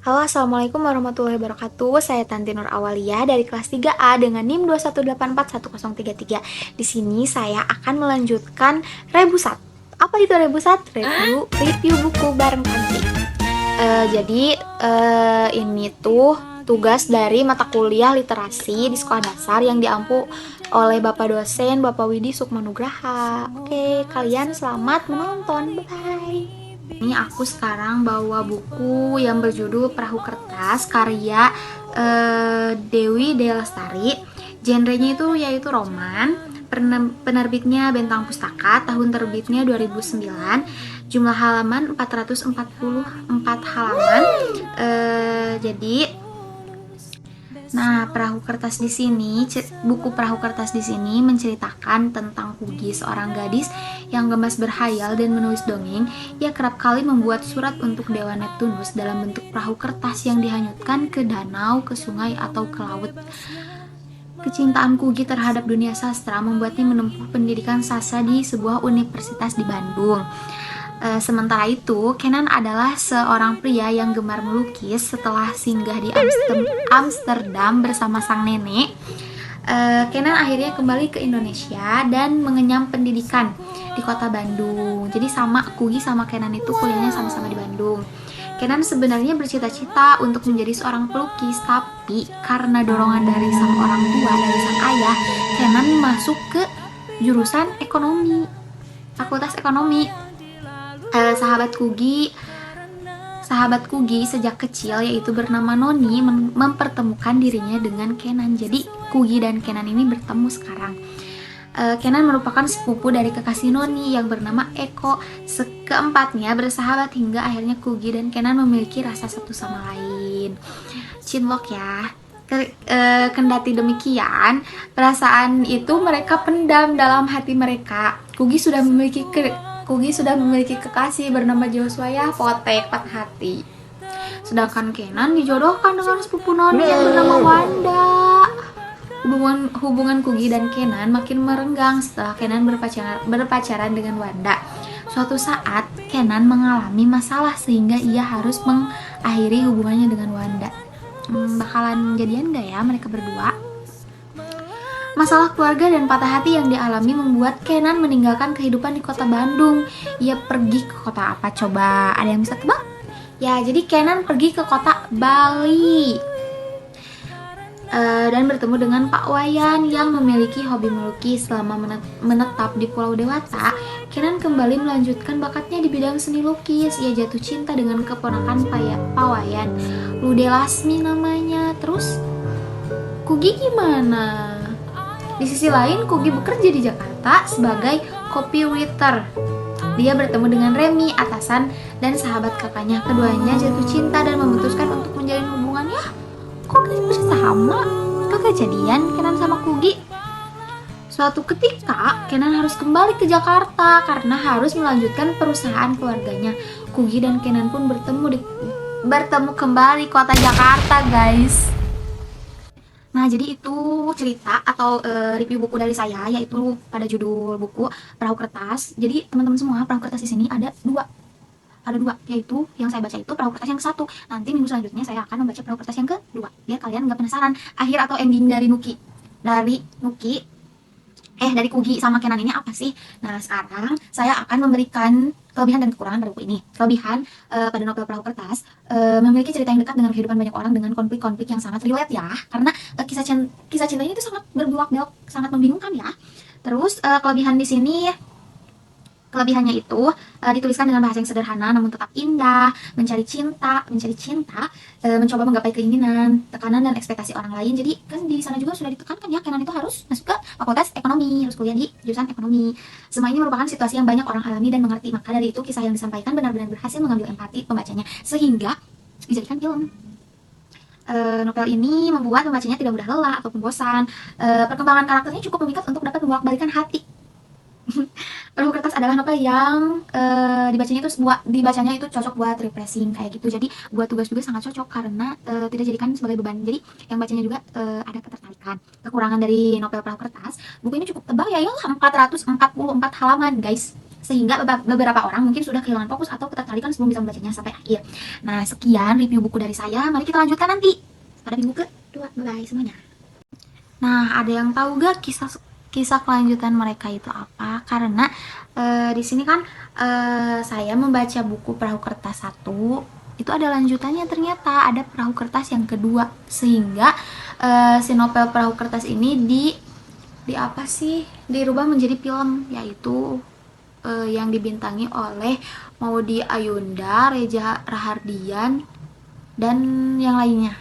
Halo, Assalamualaikum warahmatullahi wabarakatuh. Saya Tanti Nur Awalia dari kelas 3A dengan NIM 218411033. Di sini saya akan melanjutkan Rebusat. Apa itu Rebusat? Review buku bareng Tanti. Ini tuh tugas dari mata kuliah literasi di sekolah dasar yang diampu oleh Bapak dosen Bapak Widi Sukmanugraha. Oke, kalian selamat menonton. Bye. Ini aku sekarang bawa buku yang berjudul Perahu Kertas karya Dewi Delastari. Genrenya itu yaitu roman. Penerbitnya Bentang Pustaka, tahun terbitnya 2009. Jumlah halaman 444 halaman. Jadi Nah, buku Perahu Kertas di sini menceritakan tentang Kugi, seorang gadis yang gemas berhayal dan menulis dongeng. Ia kerap kali membuat surat untuk Dewa Neptunus dalam bentuk perahu kertas yang dihanyutkan ke danau, ke sungai, atau ke laut. Kecintaan Kugi terhadap dunia sastra membuatnya menempuh pendidikan sastra di sebuah universitas di Bandung. Sementara itu, Kenan adalah seorang pria yang gemar melukis. Setelah singgah di Amsterdam bersama sang nenek. Kenan akhirnya kembali ke Indonesia dan mengenyam pendidikan di kota Bandung. Jadi Kugi sama Kenan itu kuliahnya sama-sama di Bandung. Kenan sebenarnya bercita-cita untuk menjadi seorang pelukis, tapi karena dorongan dari sang orang tua, dari sang ayah, Kenan masuk ke jurusan ekonomi, fakultas ekonomi. Sahabat Kugi sejak kecil yaitu bernama Noni mempertemukan dirinya dengan Kenan. Jadi Kugi dan Kenan ini bertemu sekarang. Kenan merupakan sepupu dari kekasih Noni yang bernama Eko. Keempatnya bersahabat hingga akhirnya Kugi dan Kenan memiliki rasa satu sama lain. Cinlok ya. Kendati demikian, perasaan itu mereka pendam dalam hati mereka. Kugi sudah memiliki kekasih bernama Joshua ya, potek patah hati. Sedangkan Kenan dijodohkan dengan sepupu Noni yang bernama Wanda. Hubungan Kugi dan Kenan makin merenggang setelah Kenan berpacaran dengan Wanda. Suatu saat Kenan mengalami masalah sehingga ia harus mengakhiri hubungannya dengan Wanda. Bakalan jadian gak ya mereka berdua? Masalah keluarga dan patah hati yang dialami membuat Kenan meninggalkan kehidupan di kota Bandung. Ia pergi ke kota apa coba? Ada yang bisa tebak? Ya, jadi Kenan pergi ke kota Bali dan bertemu dengan Pak Wayan yang memiliki hobi melukis. Selama menetap di Pulau Dewata, Kenan kembali melanjutkan bakatnya di bidang seni lukis. Ia jatuh cinta dengan keponakan Pak Wayan, Lude Lasmi namanya. Terus Kugi gimana? Di sisi lain, Kugi bekerja di Jakarta sebagai copywriter. Dia bertemu dengan Remy, atasan dan sahabat kakaknya. Keduanya jatuh cinta dan memutuskan untuk menjalin hubungan. Ya, kok bisa sama? Kagak jadian Kenan sama Kugi. Suatu ketika, Kenan harus kembali ke Jakarta karena harus melanjutkan perusahaan keluarganya. Kugi dan Kenan pun bertemu kembali kota Jakarta, guys. Nah, jadi itu cerita atau review buku dari saya, yaitu pada judul buku Perahu Kertas. Jadi teman-teman semua, perahu kertas di sini ada dua, yaitu yang saya baca itu perahu kertas yang satu. Nanti minggu selanjutnya saya akan membaca perahu kertas yang kedua, biar kalian nggak penasaran akhir atau ending dari dari Kugi sama Kenan ini apa sih. Nah, sekarang saya akan memberikan kelebihan dan kekurangan dari buku ini. Kelebihan pada novel Perahu Kertas memiliki cerita yang dekat dengan kehidupan banyak orang dengan konflik-konflik yang sangat relate ya, karena kisah cintanya itu sangat berbelok-belok, sangat membingungkan ya. Terus kelebihannya itu dituliskan dengan bahasa yang sederhana namun tetap indah, mencari cinta, mencoba menggapai keinginan, tekanan dan ekspektasi orang lain. Jadi kan di sana juga sudah ditekankan ya, Kenan itu harus masuk ke fakultas ekonomi, harus kuliah di jurusan ekonomi. Semua ini merupakan situasi yang banyak orang alami dan mengerti. Maka dari itu kisah yang disampaikan benar-benar berhasil mengambil empati pembacanya sehingga dijadikan film. Novel ini membuat pembacanya tidak mudah lelah ataupun bosan. Perkembangan karakternya cukup memikat untuk dapat membolak-balikan hati. Perahu Kertas adalah novel yang dibacanya itu cocok buat refreshing kayak gitu. Jadi buat tugas juga sangat cocok karena tidak jadikan sebagai beban. Jadi yang bacanya juga ada ketertarikan. Kekurangan dari novel Perahu Kertas, buku ini cukup tebal ya, 444 halaman, guys. sehingga beberapa orang mungkin sudah kehilangan fokus atau ketertarikan sebelum bisa membacanya sampai akhir. Nah, sekian review buku dari saya. Mari kita lanjutkan nanti pada minggu kedua. Bye semuanya. Nah, ada yang tahu gak kisah kelanjutan mereka itu apa? Karena di sini kan saya membaca buku Perahu Kertas 1, itu ada lanjutannya, ternyata ada Perahu Kertas yang kedua, sehingga si novel Perahu Kertas ini di apa sih, dirubah menjadi film, yaitu yang dibintangi oleh Maudy Ayunda, Reza Rahardian, dan yang lainnya.